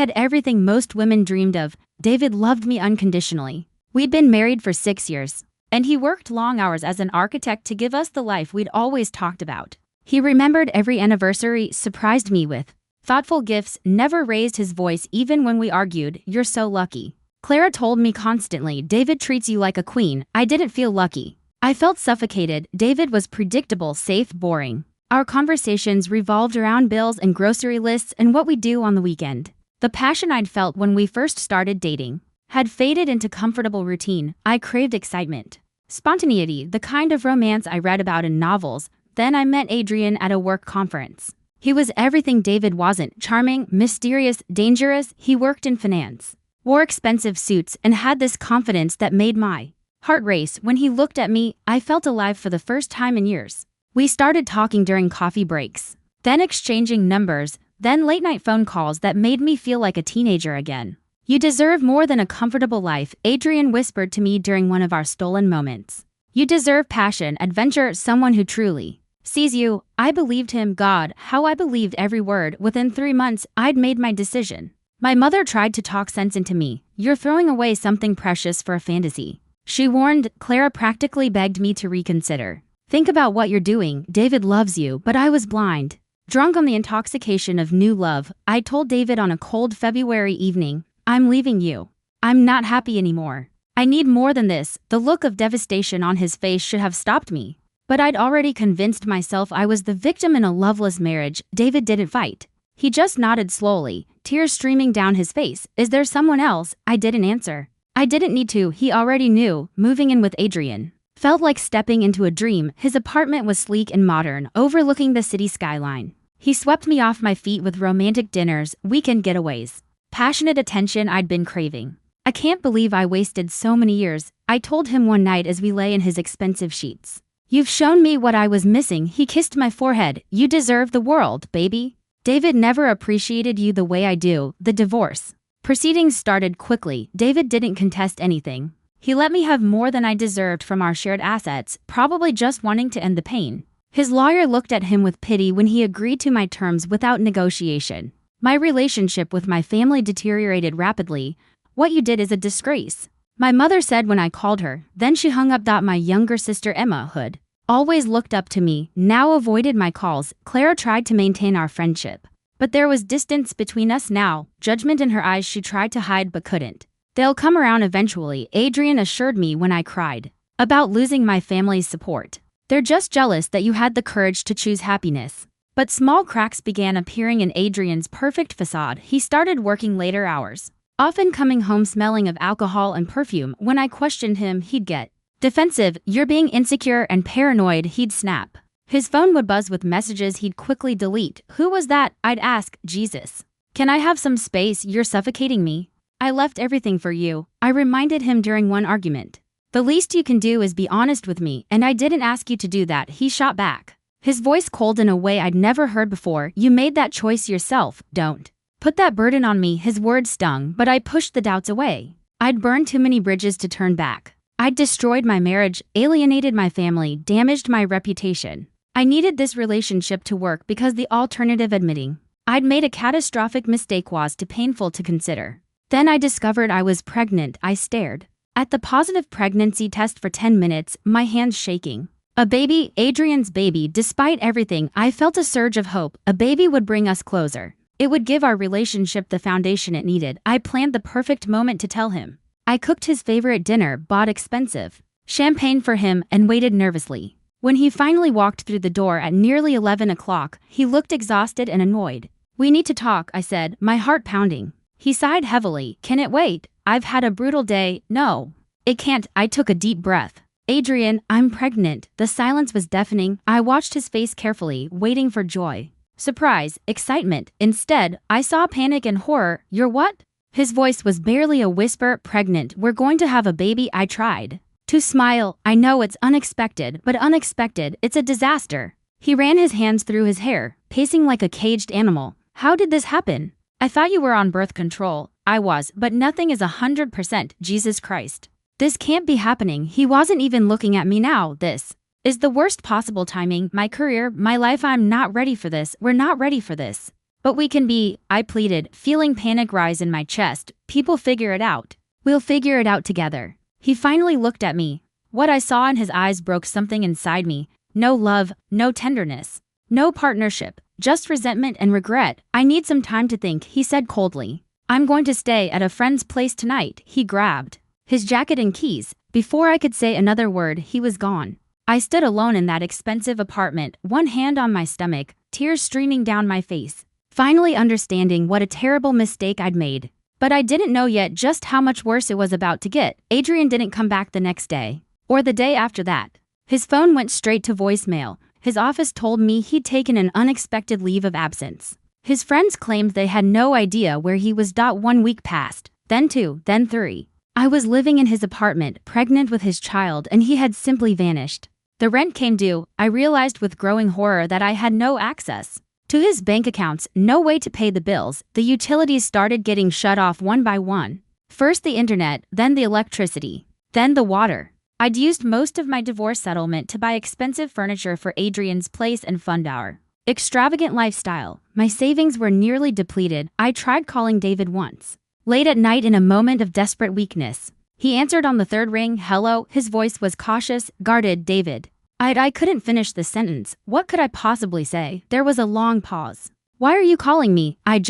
had everything most women dreamed of. David loved me unconditionally. We'd been married for 6 years, and he worked long hours as an architect to give us the life we'd always talked about. He remembered every anniversary, surprised me with thoughtful gifts, never raised his voice even when we argued. You're so lucky. Clara told me constantly, David treats you like a queen. I didn't feel lucky. I felt suffocated. David was predictable, safe, boring. Our conversations revolved around bills and grocery lists and what we do on the weekend. The passion I'd felt when we first started dating had faded into comfortable routine. I craved excitement, spontaneity, the kind of romance I read about in novels. Then I met Adrian at a work conference. He was everything David wasn't: charming, mysterious, dangerous. He worked in finance, wore expensive suits, and had this confidence that made my heart race. When he looked at me, I felt alive for the first time in years. We started talking during coffee breaks, then exchanging numbers, then late-night phone calls that made me feel like a teenager again. You deserve more than a comfortable life, Adrian whispered to me during one of our stolen moments. You deserve passion, adventure, someone who truly sees you. I believed him. God, how I believed every word. Within 3 months, I'd made my decision. My mother tried to talk sense into me. You're throwing away something precious for a fantasy, she warned. Clara practically begged me to reconsider. Think about what you're doing. David loves you. But I was blind, drunk on the intoxication of new love. I told David on a cold February evening, I'm leaving you. I'm not happy anymore. I need more than this. The look of devastation on his face should have stopped me. But I'd already convinced myself I was the victim in a loveless marriage. David didn't fight. He just nodded slowly, tears streaming down his face. Is there someone else? I didn't answer. I didn't need to. He already knew. Moving in with Adrian felt like stepping into a dream. His apartment was sleek and modern, overlooking the city skyline. He swept me off my feet with romantic dinners, weekend getaways, passionate attention I'd been craving. I can't believe I wasted so many years, I told him one night as we lay in his expensive sheets. You've shown me what I was missing. He kissed my forehead. You deserve the world, baby. David never appreciated you the way I do. The divorce proceedings started quickly. David didn't contest anything. He let me have more than I deserved from our shared assets, probably just wanting to end the pain. His lawyer looked at him with pity when he agreed to my terms without negotiation. My relationship with my family deteriorated rapidly. What you did is a disgrace, my mother said when I called her. Then she hung up. My younger sister Emma, who'd always looked up to me, now avoided my calls. Clara tried to maintain our friendship, but there was distance between us now, judgment in her eyes she tried to hide but couldn't. They'll come around eventually, Adrian assured me when I cried about losing my family's support. They're just jealous that you had the courage to choose happiness. But small cracks began appearing in Adrian's perfect facade. He started working later hours, often coming home smelling of alcohol and perfume. When I questioned him, he'd get defensive. You're being insecure and paranoid, he'd snap. His phone would buzz with messages he'd quickly delete. Who was that? I'd ask. Jesus. Can I have some space? You're suffocating me. I left everything for you, I reminded him during one argument. The least you can do is be honest with me, and I didn't ask you to do that, he shot back, his voice cold in a way I'd never heard before. You made that choice yourself. Don't put that burden on me. His words stung, but I pushed the doubts away. I'd burned too many bridges to turn back. I'd destroyed my marriage, alienated my family, damaged my reputation. I needed this relationship to work because the alternative, admitting I'd made a catastrophic mistake, was too painful to consider. Then I discovered I was pregnant. I stared at the positive pregnancy test for 10 minutes, my hands shaking. A baby, Adrian's baby. Despite everything, I felt a surge of hope. A baby would bring us closer. It would give our relationship the foundation it needed. I planned the perfect moment to tell him. I cooked his favorite dinner, bought expensive champagne for him, and waited nervously. When he finally walked through the door at nearly 11 o'clock, he looked exhausted and annoyed. We need to talk, I said, my heart pounding. He sighed heavily. Can it wait? I've had a brutal day. No, it can't. I took a deep breath. Adrian, I'm pregnant. The silence was deafening. I watched his face carefully, waiting for joy, surprise, excitement. Instead, I saw panic and horror. You're what? His voice was barely a whisper. Pregnant. We're going to have a baby. I tried to smile. I know it's unexpected, but unexpected. It's a disaster. He ran his hands through his hair, pacing like a caged animal. How did this happen? I thought you were on birth control. I was, but nothing is 100%. Jesus Christ. This can't be happening. He wasn't even looking at me now. This is the worst possible timing. My career, my life. I'm not ready for this. We're not ready for this. But we can be, I pleaded, feeling panic rise in my chest. People figure it out. We'll figure it out together. He finally looked at me. What I saw in his eyes broke something inside me. No love, no tenderness, no partnership, just resentment and regret. I need some time to think, he said coldly. I'm going to stay at a friend's place tonight. He grabbed his jacket and keys. Before I could say another word, he was gone. I stood alone in that expensive apartment, one hand on my stomach, tears streaming down my face, finally understanding what a terrible mistake I'd made. But I didn't know yet just how much worse it was about to get. Adrian didn't come back the next day, or the day after that. His phone went straight to voicemail. His office told me he'd taken an unexpected leave of absence. His friends claimed they had no idea where he was. 1 week passed, then 2, then 3. I was living in his apartment, pregnant with his child, and he had simply vanished. The rent came due. I realized with growing horror that I had no access to his bank accounts, no way to pay the bills. The utilities started getting shut off one by one. First the internet, then the electricity, then the water. I'd used most of my divorce settlement to buy expensive furniture for Adrian's place and fund our extravagant lifestyle. My savings were nearly depleted. I tried calling David once, late at night in a moment of desperate weakness. He answered on the third ring. Hello. His voice was cautious, guarded. David. I couldn't finish the sentence. What could I possibly say? There was a long pause. Why are you calling me? I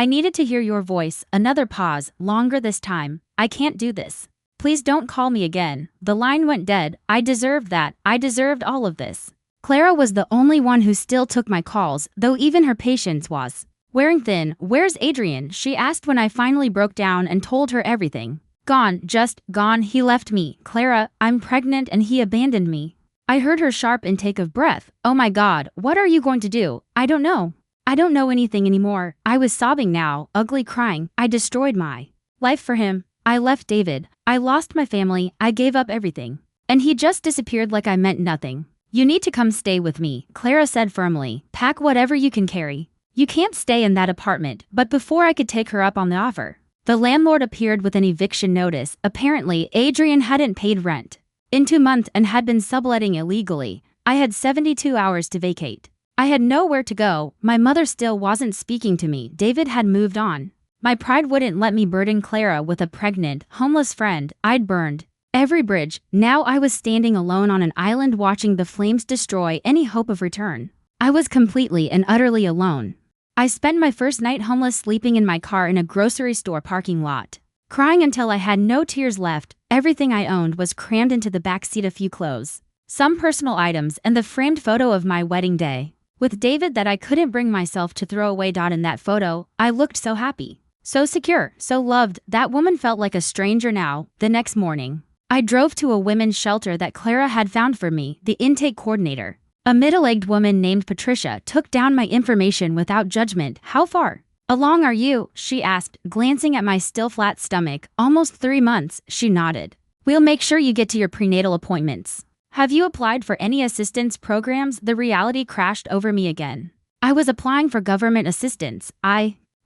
needed to hear your voice. Another pause, longer this time. I can't do this. Please don't call me again. The line went dead. I deserved that. I deserved all of this. Clara was the only one who still took my calls, though even her patience was wearing thin. Where's Adrian? She asked when I finally broke down and told her everything. Gone, just gone. He left me. Clara, I'm pregnant and he abandoned me. I heard her sharp intake of breath. Oh my God, what are you going to do? I don't know. I don't know anything anymore. I was sobbing now, ugly crying. I destroyed my life for him. I left David. I lost my family. I gave up everything. And he just disappeared like I meant nothing. You need to come stay with me, Clara said firmly. Pack whatever you can carry. You can't stay in that apartment. But before I could take her up on the offer, the landlord appeared with an eviction notice. Apparently, Adrian hadn't paid rent in 2 months and had been subletting illegally. I had 72 hours to vacate. I had nowhere to go. My mother still wasn't speaking to me. David had moved on. My pride wouldn't let me burden Clara with a pregnant, homeless friend. I'd burned every bridge. Now I was standing alone on an island watching the flames destroy any hope of return. I was completely and utterly alone. I spent my first night homeless, sleeping in my car in a grocery store parking lot, crying until I had no tears left. Everything I owned was crammed into the backseat: a few clothes, some personal items, and the framed photo of my wedding day with David that I couldn't bring myself to throw away. In that photo, I looked so happy, so secure, so loved. That woman felt like a stranger now. The next morning, I drove to a women's shelter that Clara had found for me. The intake coordinator, a middle-aged woman named Patricia, took down my information without judgment. How far along are you? She asked, glancing at my still flat stomach. Almost 3 months, she nodded. We'll make sure you get to your prenatal appointments. Have you applied for any assistance programs? The reality crashed over me again. I was applying for government assistance.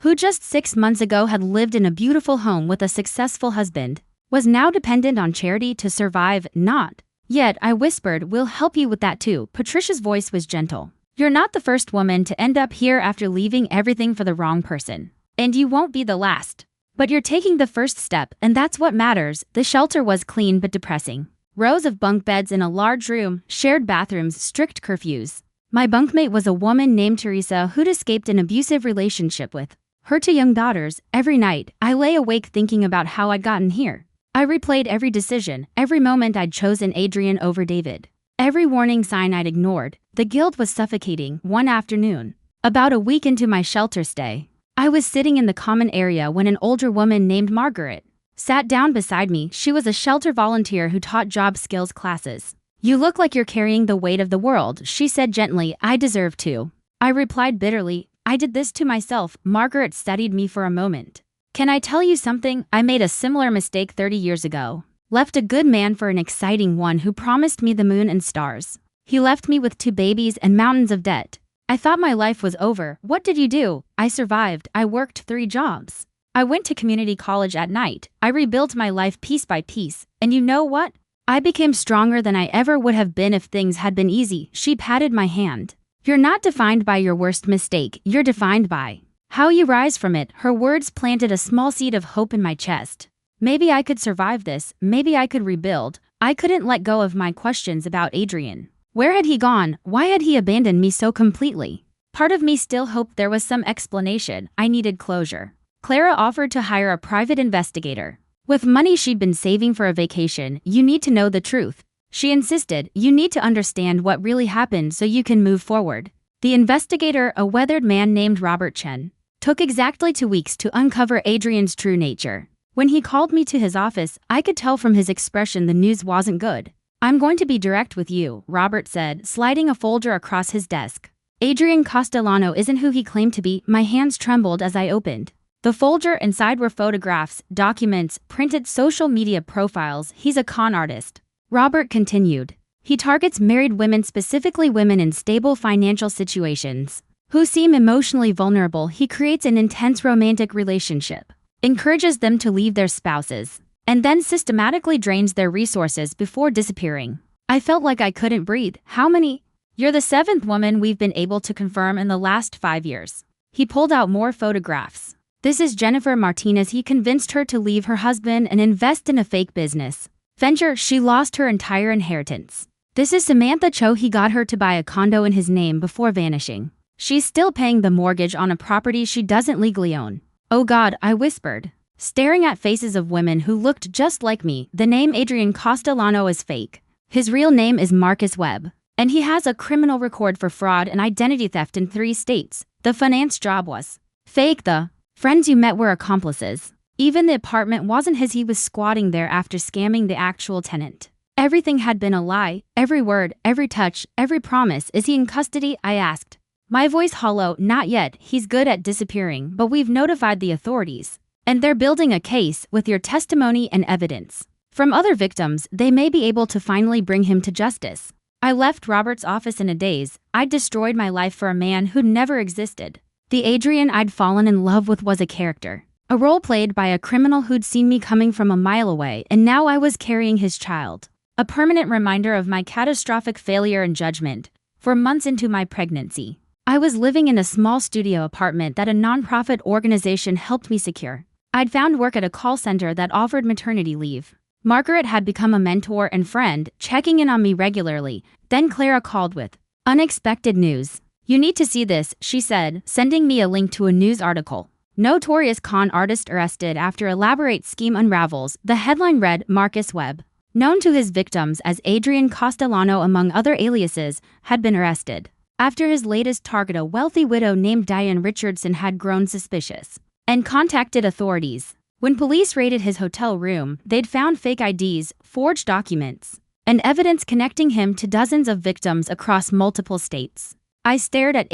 Who just 6 months ago had lived in a beautiful home with a successful husband, was now dependent on charity to survive. Not yet, I whispered. We'll help you with that too. Patricia's voice was gentle. You're not the first woman to end up here after leaving everything for the wrong person. And you won't be the last. But you're taking the first step, and that's what matters. The shelter was clean but depressing. Rows of bunk beds in a large room, shared bathrooms, strict curfews. My bunkmate was a woman named Teresa who'd escaped an abusive relationship with her 2 young daughters. Every night, I lay awake thinking about how I'd gotten here. I replayed every decision, every moment I'd chosen Adrian over David. Every warning sign I'd ignored. The guilt was suffocating. One afternoon, about a week into my shelter stay, I was sitting in the common area when an older woman named Margaret sat down beside me. She was a shelter volunteer who taught job skills classes. You look like you're carrying the weight of the world, she said gently. I deserve to, I replied bitterly. I did this to myself. Margaret studied me for a moment. Can I tell you something? I made a similar mistake 30 years ago. Left a good man for an exciting one who promised me the moon and stars. He left me with 2 babies and mountains of debt. I thought my life was over. What did you do? I survived. I worked 3 jobs. I went to community college at night. I rebuilt my life piece by piece. And you know what? I became stronger than I ever would have been if things had been easy. She patted my hand. You're not defined by your worst mistake, you're defined by how you rise from it. Her words planted a small seed of hope in my chest. Maybe I could survive this, maybe I could rebuild. I couldn't let go of my questions about Adrian. Where had he gone? Why had he abandoned me so completely? Part of me still hoped there was some explanation. I needed closure. Clara offered to hire a private investigator. With money she'd been saving for a vacation, you need to know the truth. She insisted, you need to understand what really happened so you can move forward. The investigator, a weathered man named Robert Chen, took exactly 2 weeks to uncover Adrian's true nature. When he called me to his office, I could tell from his expression the news wasn't good. I'm going to be direct with you, Robert said, sliding a folder across his desk. Adrian Castellano isn't who he claimed to be. My hands trembled as I opened. The folder inside were photographs, documents, printed social media profiles. He's a con artist. Robert continued. He targets married women, specifically women in stable financial situations, who seem emotionally vulnerable. He creates an intense romantic relationship, encourages them to leave their spouses, and then systematically drains their resources before disappearing. I felt like I couldn't breathe. How many? You're the 7th woman we've been able to confirm in the last 5 years. He pulled out more photographs. This is Jennifer Martinez. He convinced her to leave her husband and invest in a fake business venture. She lost her entire inheritance. This is Samantha Cho. He got her to buy a condo in his name before vanishing. She's still paying the mortgage on a property she doesn't legally own. Oh God, I whispered, staring at faces of women who looked just like me. The name Adrian Castellano is fake. His real name is Marcus Webb, and he has a criminal record for fraud and identity theft in 3 states. The finance job was fake. The friends you met were accomplices. Even the apartment wasn't his. He was squatting there after scamming the actual tenant. Everything had been a lie. Every word, every touch, every promise. Is he in custody? I asked, my voice hollow. Not yet. He's good at disappearing, but we've notified the authorities, and they're building a case with your testimony and evidence from other victims. They may be able to finally bring him to justice. I left Robert's office in a daze. I'd destroyed my life for a man who'd never existed. The Adrian I'd fallen in love with was a character, a role played by a criminal who'd seen me coming from a mile away, and now I was carrying his child. A permanent reminder of my catastrophic failure and judgment. For months into my pregnancy, I was living in a small studio apartment that a nonprofit organization helped me secure. I'd found work at a call center that offered maternity leave. Margaret had become a mentor and friend, checking in on me regularly. Then Clara called with unexpected news. You need to see this, she said, sending me a link to a news article. Notorious con artist arrested after elaborate scheme unravels. The headline read, Marcus Webb, known to his victims as Adrian Castellano among other aliases, had been arrested after his latest target, a wealthy widow named Diane Richardson, had grown suspicious and contacted authorities. When police raided his hotel room, they'd found fake IDs, forged documents, and evidence connecting him to dozens of victims across multiple states. I stared at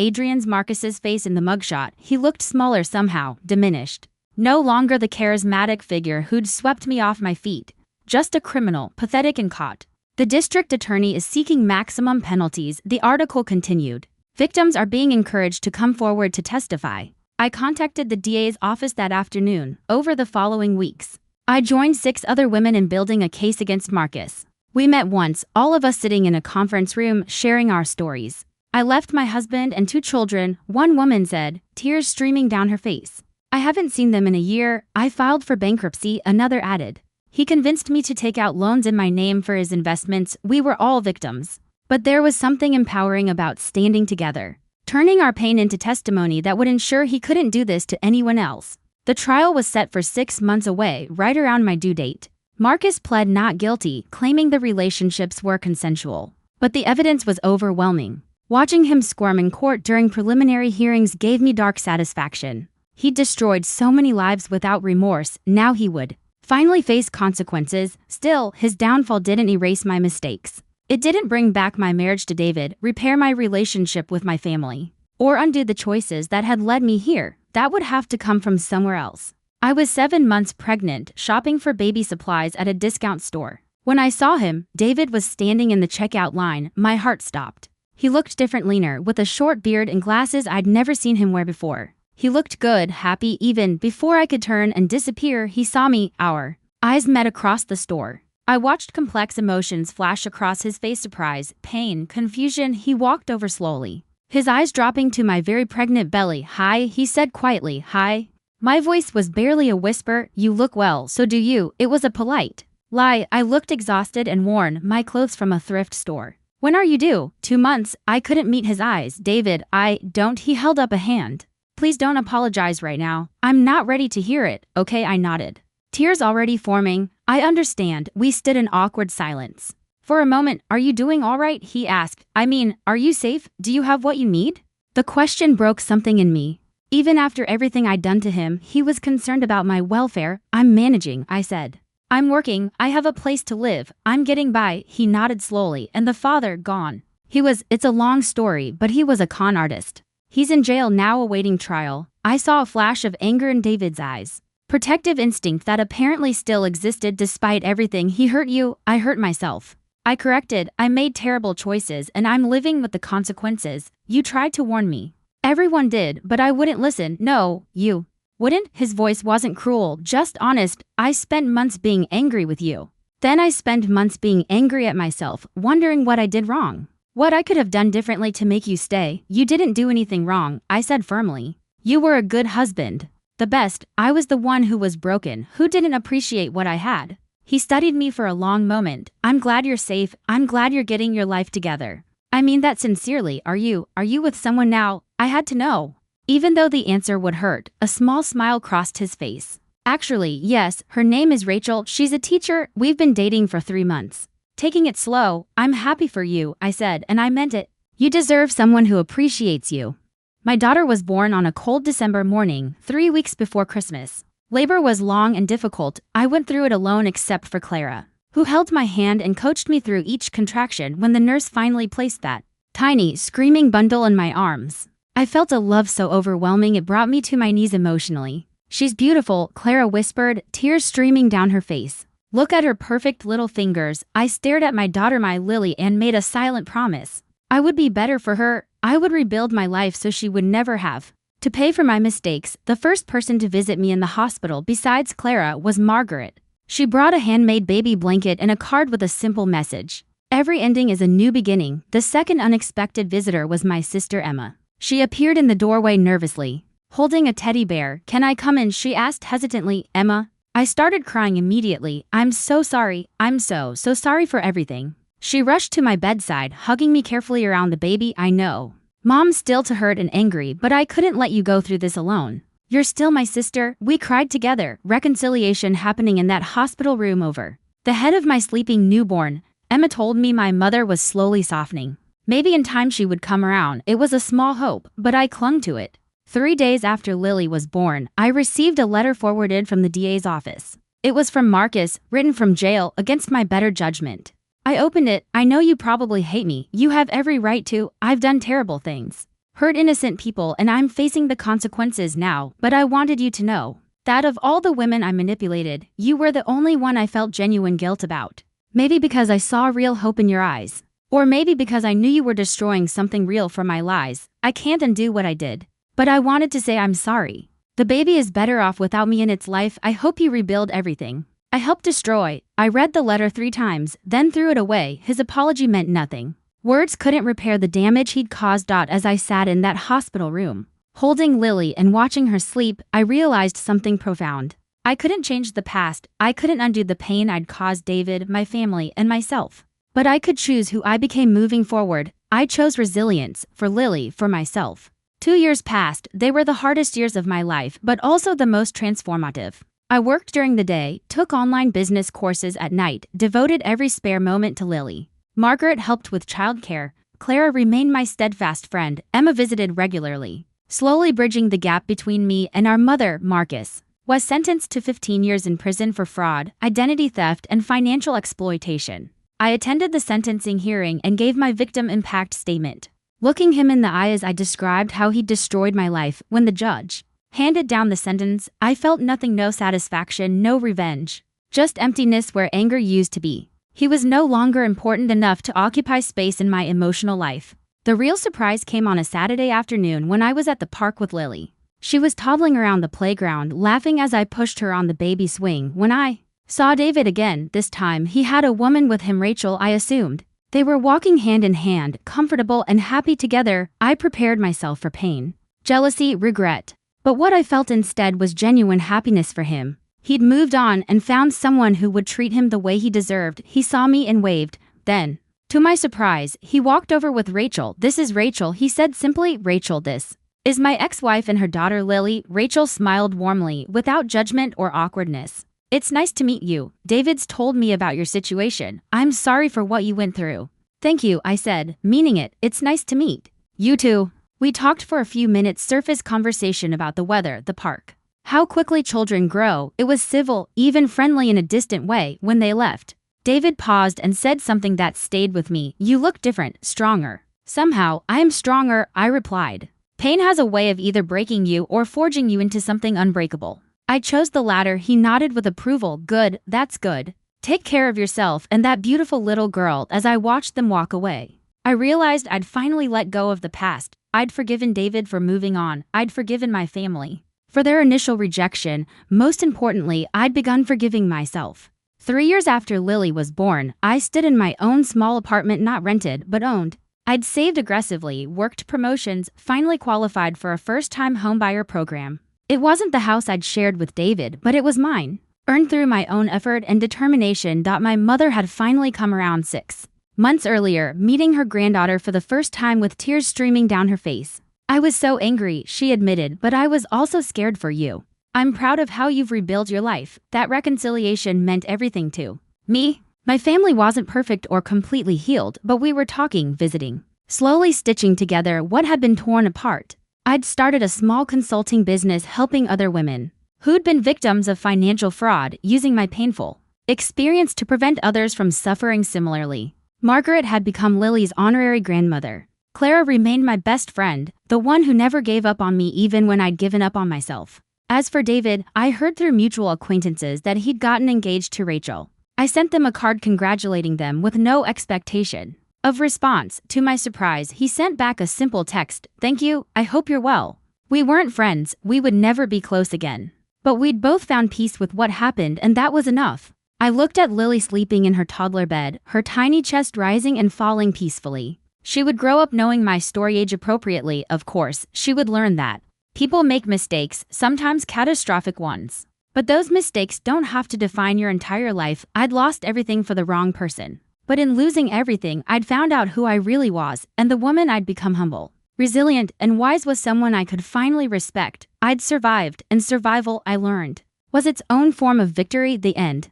Marcus's face in the mugshot. He looked smaller somehow, diminished. No longer the charismatic figure who'd swept me off my feet. Just a criminal, pathetic and caught. The district attorney is seeking maximum penalties, the article continued. Victims are being encouraged to come forward to testify. I contacted the DA's office that afternoon. Over the following weeks, I joined 6 other women in building a case against Marcus. We met once, all of us sitting in a conference room, sharing our stories. I left my husband and 2 children, one woman said, tears streaming down her face. I haven't seen them in a year. I filed for bankruptcy, another added. He convinced me to take out loans in my name for his investments. We were all victims. But there was something empowering about standing together, turning our pain into testimony that would ensure he couldn't do this to anyone else. The trial was set for 6 months away, right around my due date. Marcus pled not guilty, claiming the relationships were consensual. But the evidence was overwhelming. Watching him squirm in court during preliminary hearings gave me dark satisfaction. He'd destroyed so many lives without remorse. Now he would finally face consequences. Still, his downfall didn't erase my mistakes. It didn't bring back my marriage to David, repair my relationship with my family, or undo the choices that had led me here. That would have to come from somewhere else. I was 7 months pregnant, shopping for baby supplies at a discount store. When I saw him, David was standing in the checkout line. My heart stopped. He looked different, leaner, with a short beard and glasses I'd never seen him wear before. He looked good, happy. Even before I could turn and disappear, he saw me. Our eyes met across the store. I watched complex emotions flash across his face: surprise, pain, confusion. He walked over slowly, his eyes dropping to my very pregnant belly. "Hi," he said quietly. "Hi." My voice was barely a whisper. "You look well, so do you." It was a polite lie. I looked exhausted and worn, my clothes from a thrift store. "When are you due?" 2 months. I couldn't meet his eyes. "David, I don't." He held up a hand. "Please don't apologize right now. I'm not ready to hear it." "Okay," I nodded. Tears already forming. "I understand." We stood in awkward silence. For a moment. "Are you doing all right?" he asked. "I mean, are you safe? Do you have what you need?" The question broke something in me. Even after everything I'd done to him, he was concerned about my welfare. "I'm managing," I said. "I'm working. I have a place to live. I'm getting by." He nodded slowly. "And the father gone?" It's a long story, but he was a con artist. He's in jail now awaiting trial." I saw a flash of anger in David's eyes. Protective instinct that apparently still existed despite everything. "He hurt you." "I hurt myself." I corrected. "I made terrible choices and I'm living with the consequences. You tried to warn me." "Everyone did, but I wouldn't listen." "No, you wouldn't?" His voice wasn't cruel, just honest. "I spent months being angry with you. Then I spent months being angry at myself, wondering what I did wrong. What I could have done differently to make you stay." "You didn't do anything wrong," I said firmly. "You were a good husband. The best. I was the one who was broken, who didn't appreciate what I had." He studied me for a long moment. "I'm glad you're safe. I'm glad you're getting your life together. I mean that sincerely. Are you with someone now?" I had to know. Even though the answer would hurt, a small smile crossed his face. "Actually, yes, her name is Rachel. She's a teacher. We've been dating for 3 months. Taking it slow." "I'm happy for you," I said, and I meant it. "You deserve someone who appreciates you." My daughter was born on a cold December morning, 3 weeks before Christmas. Labor was long and difficult. I went through it alone except for Kyra, who held my hand and coached me through each contraction. When the nurse finally placed that tiny, screaming bundle in my arms, I felt a love so overwhelming it brought me to my knees emotionally. "She's beautiful," Kyra whispered, tears streaming down her face. "Look at her perfect little fingers." I stared at my daughter, my Lily, and made a silent promise. I would be better for her. I would rebuild my life so she would never have to pay for my mistakes. The first person to visit me in the hospital besides Clara was Margaret. She brought a handmade baby blanket and a card with a simple message. "Every ending is a new beginning." The second unexpected visitor was my sister Emma. She appeared in the doorway nervously, holding a teddy bear. "Can I come in?" she asked hesitantly. "Emma." I started crying immediately. "I'm so sorry. I'm so sorry for everything." She rushed to my bedside, hugging me carefully around the baby. "I know, Mom's still too hurt and angry, but I couldn't let you go through this alone. You're still my sister." We cried together, reconciliation happening in that hospital room over the head of my sleeping newborn. Emma told me my mother was slowly softening. Maybe in time she would come around. It was a small hope, but I clung to it. 3 days after Lily was born, I received a letter forwarded from the DA's office. It was from Marcus, written from jail, against my better judgment. I opened it. "I know you probably hate me. You have every right to. I've done terrible things, hurt innocent people, and I'm facing the consequences now. But I wanted you to know that of all the women I manipulated, you were the only one I felt genuine guilt about. Maybe because I saw real hope in your eyes. Or maybe because I knew you were destroying something real from my lies. I can't undo what I did. But I wanted to say I'm sorry. The baby is better off without me in its life. I hope you rebuild everything I helped destroy." I read the letter 3 times, then threw it away. His apology meant nothing. Words couldn't repair the damage he'd caused. As I sat in that hospital room, holding Lily and watching her sleep, I realized something profound. I couldn't change the past. I couldn't undo the pain I'd caused David, my family, and myself. But I could choose who I became moving forward. I chose resilience, for Lily, for myself. 2 years passed. They were the hardest years of my life, but also the most transformative. I worked during the day, took online business courses at night, devoted every spare moment to Lily. Margaret helped with childcare. Clara remained my steadfast friend. Emma visited regularly, slowly bridging the gap between me and our mother. Marcus was sentenced to 15 years in prison for fraud, identity theft, and financial exploitation. I attended the sentencing hearing and gave my victim impact statement, looking him in the eye as I described how he destroyed my life. When the judge handed down the sentence, I felt nothing, no satisfaction, no revenge, just emptiness where anger used to be. He was no longer important enough to occupy space in my emotional life. The real surprise came on a Saturday afternoon when I was at the park with Lily. She was toddling around the playground, laughing as I pushed her on the baby swing. When I saw David again, this time he had a woman with him. Rachel, I assumed. They were walking hand in hand, comfortable and happy together. I prepared myself for pain, jealousy, regret. But what I felt instead was genuine happiness for him. He'd moved on and found someone who would treat him the way he deserved. He saw me and waved. Then, to my surprise, he walked over with Rachel. "This is Rachel," he said simply. "Rachel, this is my ex-wife and her daughter Lily." Rachel smiled warmly, without judgment or awkwardness. "It's nice to meet you. David's told me about your situation. I'm sorry for what you went through." "Thank you," I said, meaning it. "It's nice to meet you too." We talked for a few minutes, surface conversation about the weather, the park, how quickly children grow. It was civil, even friendly in a distant way. When they left, David paused and said something that stayed with me. "You look different, stronger." "Somehow, I am stronger," I replied. "Pain has a way of either breaking you or forging you into something unbreakable." I chose the latter. He nodded with approval. "Good, that's good. Take care of yourself and that beautiful little girl." As I watched them walk away, I realized I'd finally let go of the past. I'd forgiven David for moving on. I'd forgiven my family for their initial rejection. Most importantly, I'd begun forgiving myself. 3 years after Lily was born, I stood in my own small apartment, not rented, but owned. I'd saved aggressively, worked promotions, finally qualified for a first-time homebuyer program. It wasn't the house I'd shared with David, but it was mine, earned through my own effort and determination. My mother had finally come around 6 months earlier, meeting her granddaughter for the first time with tears streaming down her face. "I was so angry," she admitted, "but I was also scared for you. I'm proud of how you've rebuilt your life." That reconciliation meant everything to me. My family wasn't perfect or completely healed, but we were talking, visiting, slowly stitching together what had been torn apart. I'd started a small consulting business helping other women who'd been victims of financial fraud, using my painful experience to prevent others from suffering similarly. Margaret had become Lily's honorary grandmother. Clara remained my best friend, the one who never gave up on me even when I'd given up on myself. As for David, I heard through mutual acquaintances that he'd gotten engaged to Rachel. I sent them a card congratulating them with no expectation of response. To my surprise, he sent back a simple text, "Thank you, I hope you're well." We weren't friends, we would never be close again. But we'd both found peace with what happened, and that was enough. I looked at Lily sleeping in her toddler bed, her tiny chest rising and falling peacefully. She would grow up knowing my story age appropriately. Of course, she would learn that people make mistakes, sometimes catastrophic ones. But those mistakes don't have to define your entire life. I'd lost everything for the wrong person. But in losing everything, I'd found out who I really was, and the woman I'd become, humble, resilient, and wise, was someone I could finally respect. I'd survived, and survival, I learned, was its own form of victory. The end.